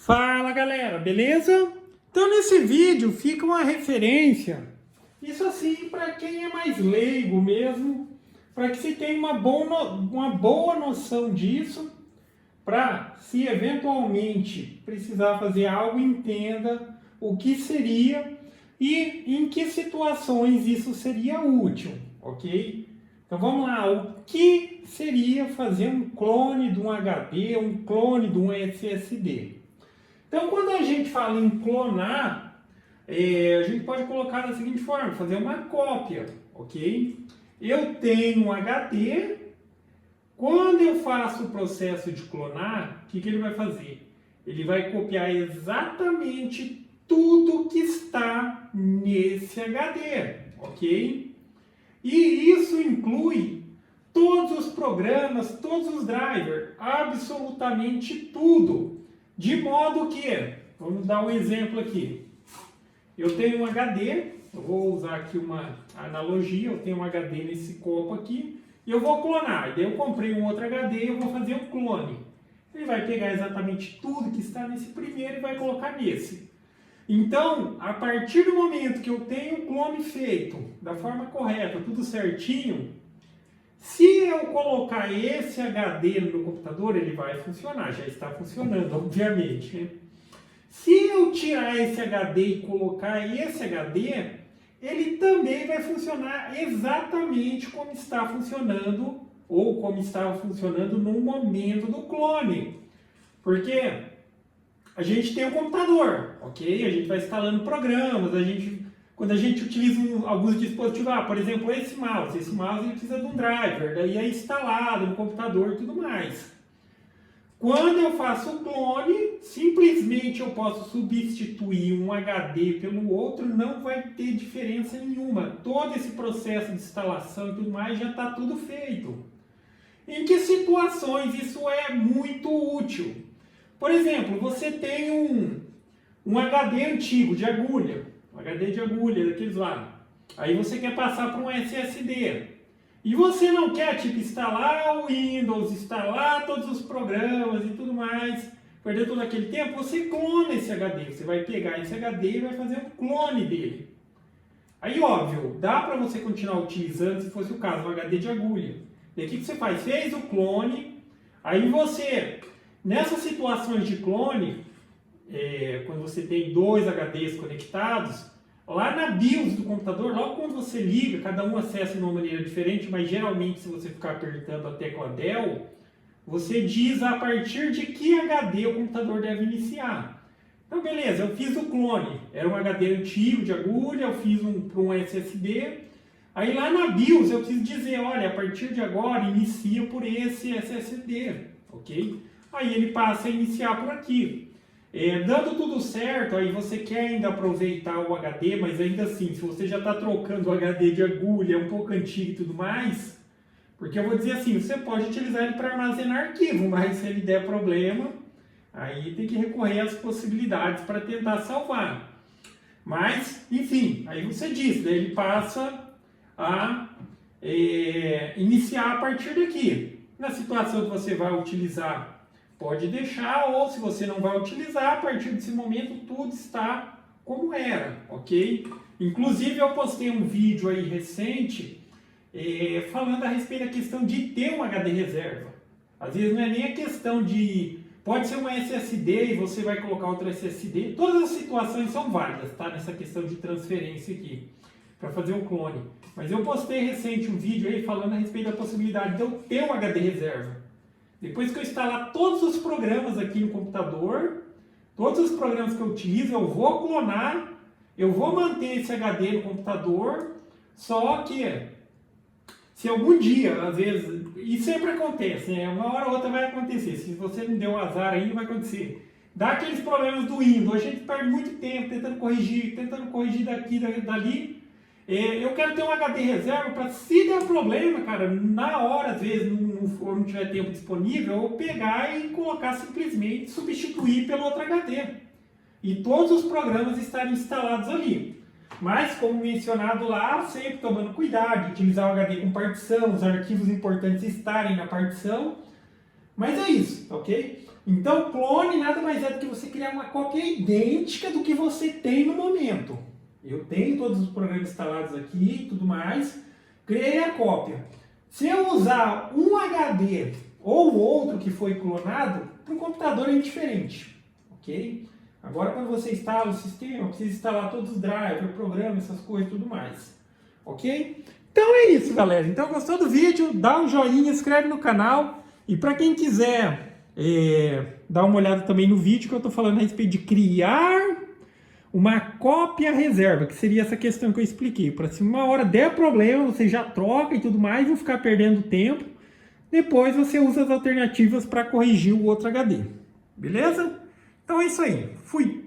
Fala galera, beleza? Então nesse vídeo fica uma referência, isso assim para quem é mais leigo mesmo, para que se tenha uma boa noção disso, para se eventualmente precisar fazer algo, entenda o que seria e em que situações isso seria útil, ok? Então vamos lá, o que seria fazer um clone de um HD, um clone de um SSD? Então, quando a gente fala em clonar, a gente pode colocar da seguinte forma, fazer uma cópia, ok? Eu tenho um HD, quando eu faço o processo de clonar, o que ele vai fazer? Ele vai copiar exatamente tudo que está nesse HD, ok? E isso inclui todos os programas, todos os drivers, absolutamente tudo. De modo que, vamos dar um exemplo aqui, eu tenho um HD, eu vou usar aqui uma analogia, eu tenho um HD nesse copo aqui, e eu vou clonar, daí eu comprei um outro HD e eu vou fazer um clone. Ele vai pegar exatamente tudo que está nesse primeiro e vai colocar nesse. Então, a partir do momento que eu tenho o clone feito, da forma correta, tudo certinho, se eu colocar esse HD no meu computador, ele vai funcionar, já está funcionando, obviamente, né? Se eu tirar esse HD e colocar esse HD, ele também vai funcionar exatamente como está funcionando, ou como estava funcionando no momento do clone. Porque a gente tem um computador, ok? A gente vai instalando programas, quando a gente utiliza alguns dispositivos, por exemplo, esse mouse ele precisa de um driver, daí é instalado no computador e tudo mais. Quando eu faço o clone, simplesmente eu posso substituir um HD pelo outro, não vai ter diferença nenhuma. Todo esse processo de instalação e tudo mais já está tudo feito. Em que situações isso é muito útil? Por exemplo, você tem um HD antigo de agulha, um HD de agulha, daqueles lá. Aí você quer passar para um SSD. E você não quer, tipo, instalar o Windows, instalar todos os programas e tudo mais, perder todo aquele tempo, você clona esse HD. Você vai pegar esse HD e vai fazer um clone dele. Aí, óbvio, dá para você continuar utilizando, se fosse o caso, um HD de agulha. E aí, o que você faz? Fez o clone, aí você, nessas situações de clone, quando você tem dois HDs conectados, lá na BIOS do computador, logo quando você liga, cada um acessa de uma maneira diferente, mas geralmente se você ficar apertando a tecla Del, você diz a partir de que HD o computador deve iniciar. Então beleza, eu fiz o clone, era um HD antigo de agulha, eu fiz para um SSD, aí lá na BIOS eu preciso dizer, olha, a partir de agora inicia por esse SSD, ok? Aí ele passa a iniciar por aqui. Dando tudo certo, aí você quer ainda aproveitar o HD, mas ainda assim, se você já está trocando o HD de agulha, um pouco antigo e tudo mais, porque eu vou dizer assim, você pode utilizar ele para armazenar arquivo, mas se ele der problema, aí tem que recorrer às possibilidades para tentar salvar. Mas, enfim, aí você diz, daí ele passa a iniciar a partir daqui. Na situação que você vai utilizar, pode deixar, ou se você não vai utilizar, a partir desse momento tudo está como era, ok? Inclusive eu postei um vídeo aí recente falando a respeito da questão de ter um HD reserva. Às vezes não é nem a questão de... Pode ser um SSD e você vai colocar outro SSD. Todas as situações são válidas, tá? Nessa questão de transferência aqui, para fazer um clone. Mas eu postei recente um vídeo aí falando a respeito da possibilidade de eu ter um HD reserva. Depois que eu instalar todos os programas aqui no computador, todos os programas que eu utilizo, eu vou clonar, eu vou manter esse HD no computador, só que se algum dia, às vezes, e sempre acontece, né? Uma hora ou outra vai acontecer, se você não deu azar ainda vai acontecer. Dá aqueles problemas do Windows, a gente perde muito tempo tentando corrigir daqui, dali. Eu quero ter um HD reserva para, se der problema, cara, na hora, às vezes, não tiver tempo disponível, eu pegar e colocar simplesmente, substituir pelo outro HD. E todos os programas estarem instalados ali. Mas, como mencionado lá, sempre tomando cuidado de utilizar o HD com partição, os arquivos importantes estarem na partição. Mas é isso, ok? Então, clone nada mais é do que você criar uma cópia idêntica do que você tem no momento. Eu tenho todos os programas instalados aqui e tudo mais, criei a cópia. Se eu usar um HD ou outro que foi clonado, para o computador é indiferente, ok? Agora, quando você instala o sistema, precisa instalar todos os drivers, programas, essas coisas e tudo mais, ok? Então é isso, galera. Então, gostou do vídeo? Dá um joinha, inscreve no canal. E para quem quiser dar uma olhada também no vídeo que eu estou falando a respeito de criar uma cópia reserva, que seria essa questão que eu expliquei. Para se uma hora der problema, você já troca e tudo mais, não ficar perdendo tempo. Depois você usa as alternativas para corrigir o outro HD. Beleza? Então é isso aí. Fui!